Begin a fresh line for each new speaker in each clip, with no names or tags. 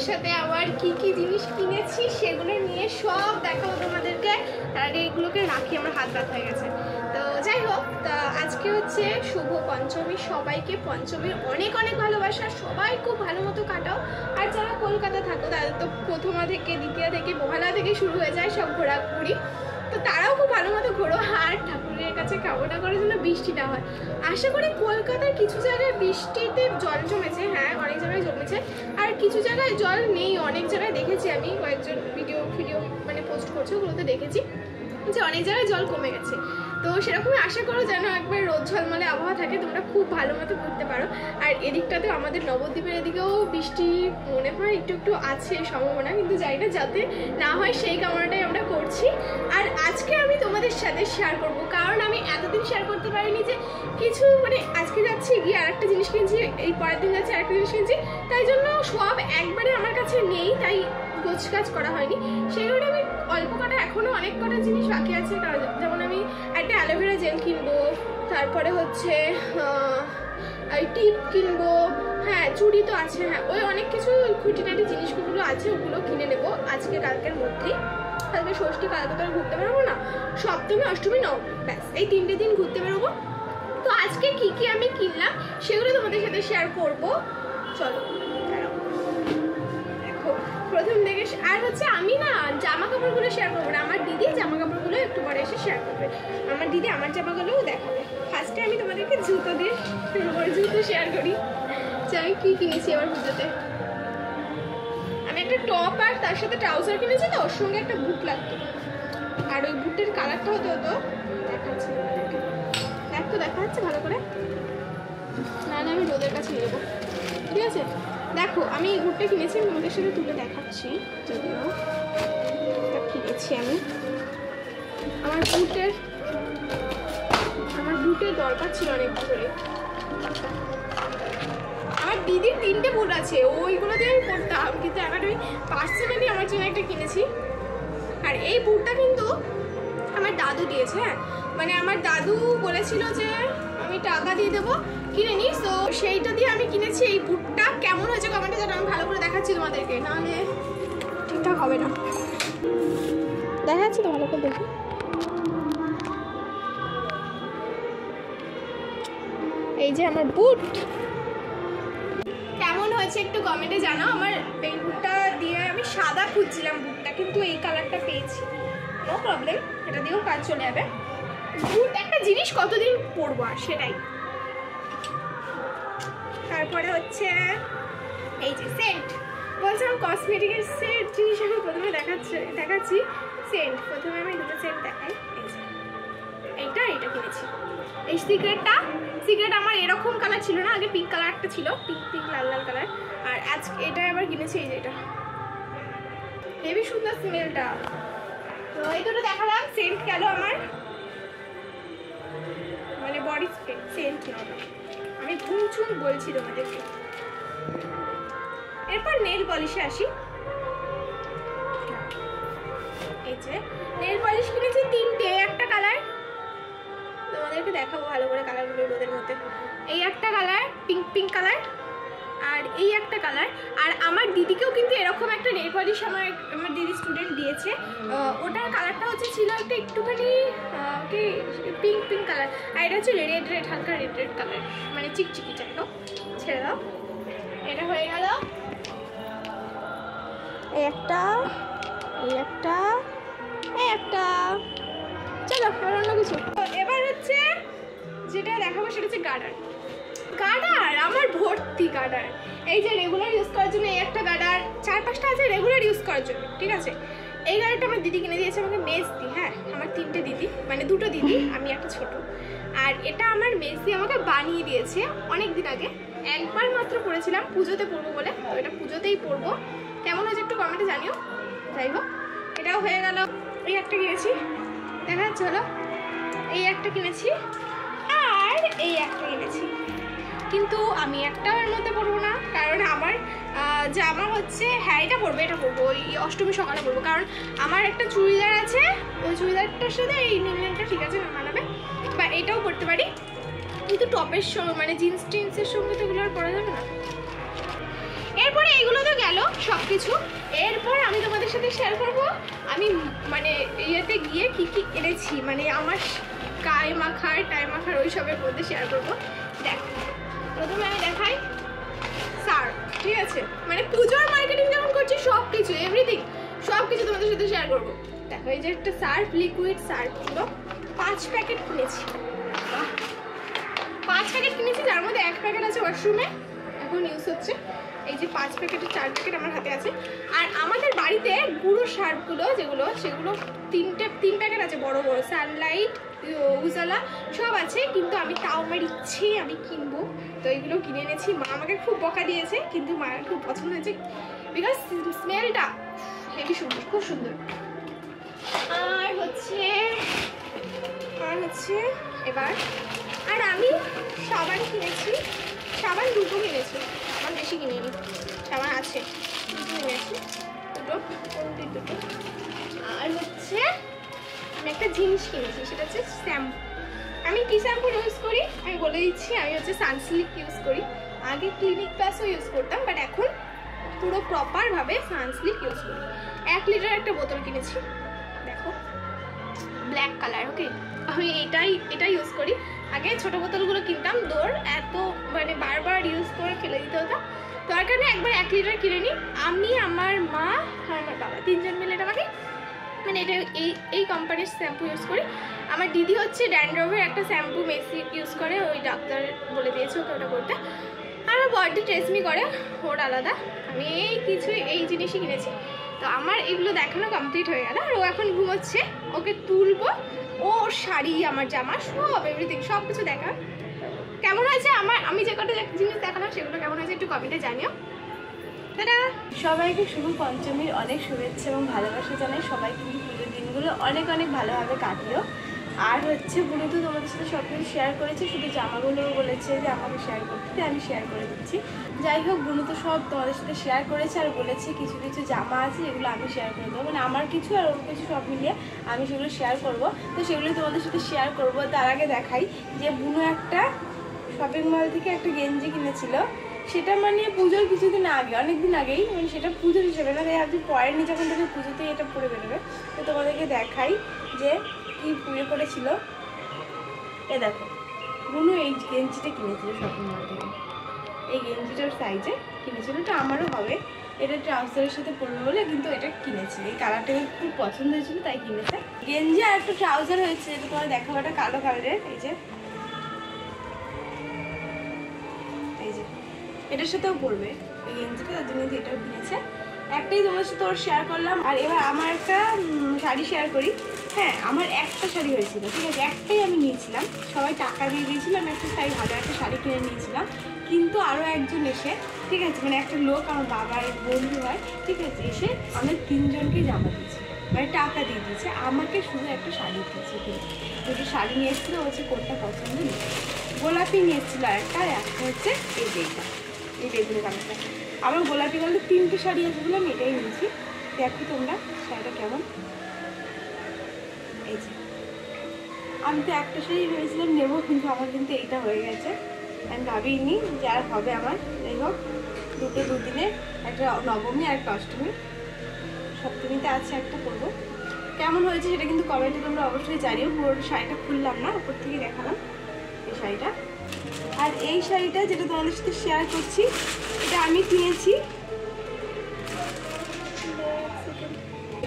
সাথে আবার কি কি জিনিস কিনেছি সেগুলো নিয়ে সব দেখাবো তোমাদেরকে। আর এগুলোকে রাখি, আমার হাত ব্যথা হয়ে গেছে। তো যাই হোক, তা আজকে হচ্ছে শুভ পঞ্চমী। সবাইকে পঞ্চমীর অনেক অনেক ভালোবাসা। সবাই খুব ভালো মতো কাটাও। আর যারা কলকাতা থাকো তাদের তো প্রথমা থেকে দ্বিতীয়া থেকে মহালয়া থেকে শুরু হয়ে যায় সব ঘোরাঘুরি, তো তারাও খুব ভালো মতো ঘোরো। আর ঠাকুরের কাছে কামনা করার জন্য বৃষ্টি না হয়। আশা করি কলকাতার কিছু জায়গায় বৃষ্টিতে জল জমেছে, হ্যাঁ অনেক জায়গায় জমেছে, আর কিছু জায়গায় জল নেই। অনেক জায়গায় দেখেছি আমি, কয়েকজন ভিডিও মানে পোস্ট করছে, ওগুলোতে দেখেছি যে অনেক জায়গায় জল কমে গেছে। তো সেরকমই আশা করো যেন একবার রোদ ঝলমলে আবহাওয়া থাকে, তোমরা খুব ভালো মতো ঘুরতে পারো। আর এদিকটাতে আমাদের নবদ্বীপের এদিকেও বৃষ্টি মনে হয় একটু একটু আছে সম্ভাবনা, কিন্তু জানি না, যাতে না হয় সেই কামনাটাই আমরা করছি। আর আজকে আমি তোমাদের সাথে শেয়ার করব, কারণ আমি এতদিন শেয়ার করতে পারিনি যে কিছু মানে আজকে যাচ্ছি গিয়ে আর একটা জিনিস কিনছি, এই পরের দিন যাচ্ছি আরেকটা জিনিস কিনছি, তাই জন্য সব একবারে আমার কাছে নেই, তাই গোছ কাজ করা হয়নি। সেই কারণে আমি অল্প কটা এখনো অনেক কটা জিনিস বাকি আছে। যেমন আমি একটা অ্যালোভেরা জেল কিনবো, তারপরে হচ্ছে টিপ কিনবো, হ্যাঁ চুড়ি তো আছে, হ্যাঁ ওই অনেক কিছু খুঁটিনাটি জিনিসগুলো আছে, ওগুলো কিনে নেবো আজকে কালকের মধ্যেই। কালকে ষষ্ঠী, কালকে তো আর ঘুরতে বেরোবো না, সপ্তমী অষ্টমী নবমী, ব্যাস এই 3টে দিন ঘুরতে বেরোবো। তো আজকে কি কি আমি কিনলাম সেগুলো তোমাদের সাথে শেয়ার করবো। চলো দেখো প্রথম থেকে। আর হচ্ছে আমি না জামা কাপড়গুলো শেয়ার করবো না, আমার দিদি জামা কাপড়গুলো একটু পরে এসে শেয়ার করবে। আমার দিদি আমার জামাগুলোও দেখাবে। ফার্স্টে আমি তোমাদেরকে জুতো দিয়ে জুতো শেয়ার করি যে আমি কি কিনেছি এবার পুজোতে। আমি একটা টপ আর তার সাথে ট্রাউজার কিনেছি, তো ওর সঙ্গে একটা বুট লাগতো, আর ওই বুটের কালারটা হতো দেখাচ্ছি, দেখতো দেখা যাচ্ছে ভালো করে, নাহলে আমি রোদের কাছে নেবো, ঠিক আছে? দেখো আমি এই বুটটা কিনেছি, আমি তোমাদের সাথে তুলে দেখাচ্ছি। যদিও কিনেছি আমি, আমার বুটের দরকার ছিল অনেক ধরে। আমার দিদির 3টে বুট আছে, ওইগুলো দিয়ে আমি পরতাম, কিন্তু এখন আমি পার্সোনালি আমার জন্য একটা কিনেছি। আর এই বুটটা কিন্তু আমার দাদু দিয়েছে, হ্যাঁ মানে আমার দাদু বলেছিল যে আমি টাকা দিয়ে দেবো, কিনে নিস, তো সেইটা দিয়ে আমি কিনেছি এই বুটটা। কেমন হয়েছে কমেন্টে জানো, আমি ভালো করে দেখাচ্ছি তোমাদেরকে, নাহলে ঠিকঠাক হবে না। দেখাচ্ছি তো ভালো করে, দেখি এই যে আমার বুট কেমন হয়েছে একটু কমেন্টে জানাও। আমার এই বুটটা দিয়ে আমি সাদা খুঁজছিলাম বুটটা, কিন্তু এই কালারটা পেয়েছি, নো প্রবলেম, এটা দিয়েও কাজ চলে যাবে। বুট একটা জিনিস কতদিন পরবো আর সেটাই। তারপরে হচ্ছে এই যে সেন্ট, বলছিলাম কসমেটিকের সেন্ট জিনিস আমি প্রথমে দেখাচ্ছি সেন্ট। প্রথমে আমি দুটো সেন্ট দেখাই, এইটা কিনেছি। এই সিক্রেট আমার এরকম কালার ছিল না, আগে পিঙ্ক কালার একটা ছিল, পিঙ্ক লাল কালার, আর আজকে এটা আবার কিনেছি এই যে এটা, হেবি সুন্দর স্মেলটা। তো এই দুটো দেখালাম। সেন্ট গেল আমার, মানে বডি স্প্রে সেন্ট নটা, আমি ঘুমছুম বলছি তোমাদেরকে। এরপর নেল পলিশে আসি। এই যে নেল পলিশ কিনেছি 3টে, একটা কালার তোমাদেরকে দেখাবো ভালো করে কালারগুলো রোদের মধ্যে। এই একটা কালার পিঙ্ক কালার, আর এই একটা কালার। আর আমার দিদিকেও কিন্তু এরকম একটা নেল পলিশ আমার দিদি স্টুডেন্ট দিয়েছে, ওটার কালারটা হচ্ছে ছিল একটা একটুখানি পিঙ্ক কালার, আর এটা হচ্ছে রেড হালকা রেড কালার, মানে চিকচিকি চাইলো। ছেড়ে দাও, এটা হয়ে গেল এই একটা, চলো আর অন্য কিছু। এবার হচ্ছে যেটা দেখাবো সেটা হচ্ছে গার্ডার। আমার ভর্তি গার্ডার। এই যে রেগুলার ইউজ করার জন্য এই একটা গার্ডার, 4-5টা আছে রেগুলার ইউজ করার জন্য, ঠিক আছে? এই গার্ডারটা আমার দিদি কিনে দিয়েছে আমাকে, মেজদি, হ্যাঁ আমার 3টে দিদি, মানে 2টো দিদি, আমি একটা ছোট। আর এটা আমার মেজদি আমাকে বানিয়ে দিয়েছে অনেক দিন আগে, একবার মাত্র পরেছিলাম পুজোতে পরবো বলে, তো এটা পুজোতেই পরবো। কেমন হয়েছে একটু কমেন্টে জানিও। যাই হোক, এটাও হয়ে গেল। এই একটা কিনেছি, দেখা যাচ্ছে হলো, এই একটা কিনেছি, আর এই একটা কিনেছি, কিন্তু আমি একটার মধ্যে পরবো না, কারণ আমার জামা হচ্ছে, হ্যাঁ এটা পরবো ওই অষ্টমী সকালে পরবো, কারণ আমার একটা চুড়িদার আছে, ওই চুড়িদারটার সাথে এই নীলটা ঠিক আছে মানাবে, বা এটাও পরতে পারি, কিন্তু টপের সঙ্গে মানে জিন্সের সঙ্গে তো এগুলো আর পরা যাবে না। এরপরে এগুলো তো গেল, সব কিছু। এরপর আমি তোমাদের সাথে শেয়ার করব আমি মানে ইয়েতে গিয়ে কী কী এনেছি, মানে আমার টাই মাখার ওই সবের মধ্যে শেয়ার করবো। দেখো প্রথমে আমি দেখাই সার্ফ, ঠিক আছে, মানে পুজোর মার্কেটিং যেমন করছি সব কিছু এভরিথিং সব কিছু তোমাদের সাথে শেয়ার করবো। দেখো এই যে একটা সার্ফ, লিকুইড সার্ফগুলো 5 প্যাকেট কিনেছি, 5 প্যাকেট কিনেছি, যার মধ্যে 1 প্যাকেট আছে ওয়াশরুমে এখন ইউজ হচ্ছে। এই যে 5 প্যাকেটের 4 প্যাকেট আমার হাতে আছে। আর আমাদের বাড়িতে গুঁড়ো সার্ফগুলো যেগুলো সেগুলো 3 প্যাকেট আছে, বড় বড় সানলাইট, উজালা সব আছে, কিন্তু আমি তাও আমার ইচ্ছে আমি কিনবো, তো এগুলো কিনে এনেছি। মা আমাকে খুব বকা দিয়েছে, কিন্তু মায়ের খুব পছন্দ হয়েছে বিকজ স্মেলটা হেভি সুন্দর, খুব সুন্দর। আর হচ্ছে এবার আর আমি সাবান কিনেছি, সাবান 2টো কিনেছি, সাবান বেশি কিনিনি, সাবান আছে 2টো কিনেছি, 2টো। আর হচ্ছে আমি একটা জিনিস কিনেছি, সেটা হচ্ছে শ্যাম্পু। আমি কি শ্যাম্পু ইউজ করি আমি বলে দিচ্ছি, আমি হচ্ছে সানসিল্ক ইউজ করি। আগে ক্লিনিক প্লাসও ইউজ করতাম, বাট এখন পুরো প্রপারভাবে সানসিল্ক ইউজ করি। 1 লিটার একটা বোতল কিনেছি, দেখো ব্ল্যাক কালার। ওকে, আমি এটাই ইউজ করি। আগে ছোটো বোতলগুলো কিনতাম, এত মানে বারবার ইউজ করে ফেলে দিতে হতো, দরকার নেই একবার 1 লিটার কিনে নিই। আমি, আমার মা আর আমার বাবা 3 জন মিলে এটা আমাকে মানে এটা এই কোম্পানির শ্যাম্পু ইউজ করি। আমার দিদি হচ্ছে ড্যান্ড্রফের একটা শ্যাম্পু মেসি ইউজ করে, ওই ডাক্তার বলে দিয়েছে ওকে ওটা করতে। আর আমার বডি ট্রেসমি করে, ওর আলাদা। আমি এই জিনিসই কিনেছি। তো আমার এগুলো দেখানো কমপ্লিট হয়ে গেল। আর ও এখন ঘুমোচ্ছে, ওকে তুলবো, ওর শাড়ি, আমার জামা, সব এভরিথিং সব কিছু দেখা কেমন হয়েছে। আমি যে কটা জিনিস দেখালাম সেগুলো কেমন হয়েছে একটু কমেন্টে জানিও। দাদা
সবাইকে শুভ পঞ্চমীর অনেক শুভেচ্ছা এবং ভালোবাসা জানাই। সবাই কিন্তু পুজোর দিনগুলো অনেক ভালোভাবে কাটিও। আর হচ্ছে বুনু তো তোমাদের সাথে সব কিছু শেয়ার করেছে, শুধু জামাগুলোও বলেছে যে আমাকে শেয়ার করতে, আমি শেয়ার করে দিচ্ছি। যাই হোক, বুনু তো সব তোমাদের সাথে শেয়ার করেছে আর বলেছে কিছু কিছু জামা আছে যেগুলো আমি শেয়ার করে দেবো, মানে আমার কিছু আর ওর কিছু সব মিলিয়ে আমি সেগুলো শেয়ার করব। তো সেগুলো তোমাদের সাথে শেয়ার করব। তার আগে দেখাই যে বুনু একটা শপিং মল থেকে একটা গেঞ্জি কিনেছিল, সেটা মানে পুজোর কিছুদিন আগে, অনেকদিন আগেই, মানে সেটা পুজোর হিসেবে না, তাই আপনি পরের নি যখন থেকে পুজোতেই এটা পরে বেরোবে। তো তোমাদেরকে দেখাই যে কি পুজো করেছিল। এ দেখো, বুনু এই গেঞ্জিটা কিনেছিল শপিং মল থেকে, এই গেঞ্জিটার সাইজে কিনেছিল, এটা আমারও হবে, এটা ট্রাউজারের সাথে পরবে বলে কিন্তু এটা কিনেছি। এই কালারটা খুব পছন্দ হয়েছিল তাই কিনেছে। গেঞ্জি আর একটা ট্রাউজার হয়েছে, এটা তোমার দেখাবো, একটা কালো কালারের, এই যে এটার সাথেও পরবে এই গেঞ্জিটা, তার জন্য এটাও কিনেছে। একটাই তোমার সাথে ওর শেয়ার করলাম। আর এবার আমার একটা শাড়ি শেয়ার করি। হ্যাঁ, আমার একটা শাড়ি হয়েছিল, ঠিক আছে, একটাই আমি নিয়েছিলাম, সবাই টাকা দিয়ে দিয়েছিলাম, একটা শাড়ি ভালো একটা শাড়ি কিনে নিয়েছিলাম। কিন্তু আরও একজন এসে, ঠিক আছে, মানে একটা লোক আমার বাবার বন্ধু হয়, ঠিক আছে, এসে আমাদের 3 জনকেই জামা দিয়েছে, মানে টাকা দিয়ে দিয়েছে, আমাকে শুধু একটা শাড়ি দিয়েছে। দুটো শাড়ি নিয়ে এসেছিলো, হচ্ছে কোনটা পছন্দ নেই, গোলাপি নিয়ে এসেছিলো একটা, আর একটা হচ্ছে এই বেগুনি কালারটা। আমার গোলাপি কালার 3টে শাড়ি আছে বলে আমি এটাই নিয়েছি। দেখো তোমরা শাড়িটা কেমন। এই যে আমি তো একটা শাড়ি ভেবেছিলাম নেবো, কিন্তু আমার কিন্তু এইটা হয়ে গেছে, আমি ভাবিনি যে আর হবে আমার। যাই হোক, দুটো দুদিনে, একটা নবমী আর একটা অষ্টমী, সপ্তমীতে আছে একটা করবো। কেমন হয়েছে সেটা কিন্তু কমেন্টে তোমরা অবশ্যই জানিও। পুরো শাড়িটা খুললাম না, উপর থেকে দেখালাম এই শাড়িটা। আর এই শাড়িটা যেটা তোমাদের সাথে শেয়ার করছি, এটা আমি কিনেছি।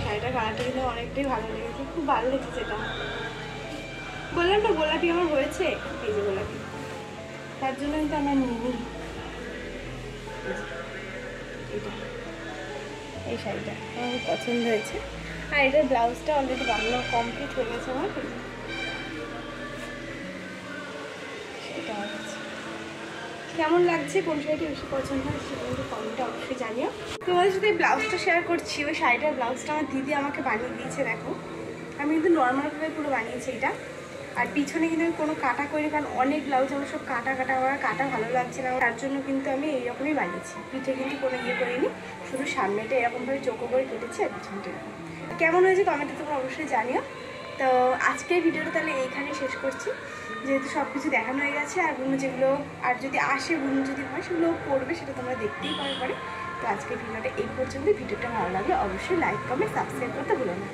শাড়িটা কালারটা কিন্তু অনেকটাই ভালো লেগেছে, খুব ভালো লেগেছে। এটা বললাম না গোলাপি আমার হয়েছে, এই যে গোলাপি, তার জন্য কিন্তু আমার নিই এটা, এই শাড়িটা আমার পছন্দ হয়েছে। আর এটার ব্লাউজটা অলরেডি বানানো কমপ্লিট হয়ে গেছে আমার। সেটা কেমন লাগছে, কোন শাড়িটা বেশি পছন্দ হয় সেটা কিন্তু কমেন্টে অবশ্যই জানিও। তোমাদের সাথে ব্লাউজটা শেয়ার করছি। ওই শাড়িটার ব্লাউজটা আমার দিদি আমাকে বানিয়ে দিয়েছে। দেখো, আমি কিন্তু নর্মালভাবে পুরো বানিয়েছি এটা। আর পিছনে কিন্তু আমি কোনো কাটা করিনি, কারণ অনেক ব্লাউজ আমার সব কাটা আমার কাটা ভালো লাগছে না, তার জন্য কিন্তু আমি এইরকমই বানিয়েছি। পিঠে কিন্তু কোনো ইয়ে করিনি, শুধু সামনেটা এরকমভাবে চোখো করে কেটেছি আর পিছনটা এরকম। কেমন হয়েছে কমেন্টে তোমরা অবশ্যই জানিও। তো আজকের ভিডিওটা তাহলে এইখানেই শেষ করছি, যেহেতু সব কিছু দেখানো হয়ে গেছে। আর বুনু যেগুলো, আর যদি আসে বুনু যদি হয় সেগুলো পড়বে, সেটা তোমরা দেখতেই পারবে পরে। তো আজকে ভিডিওটা এই পর্যন্ত। ভিডিওটা ভালো লাগলে অবশ্যই লাইক কমেন্ট সাবস্ক্রাইব করতে ভুলো না।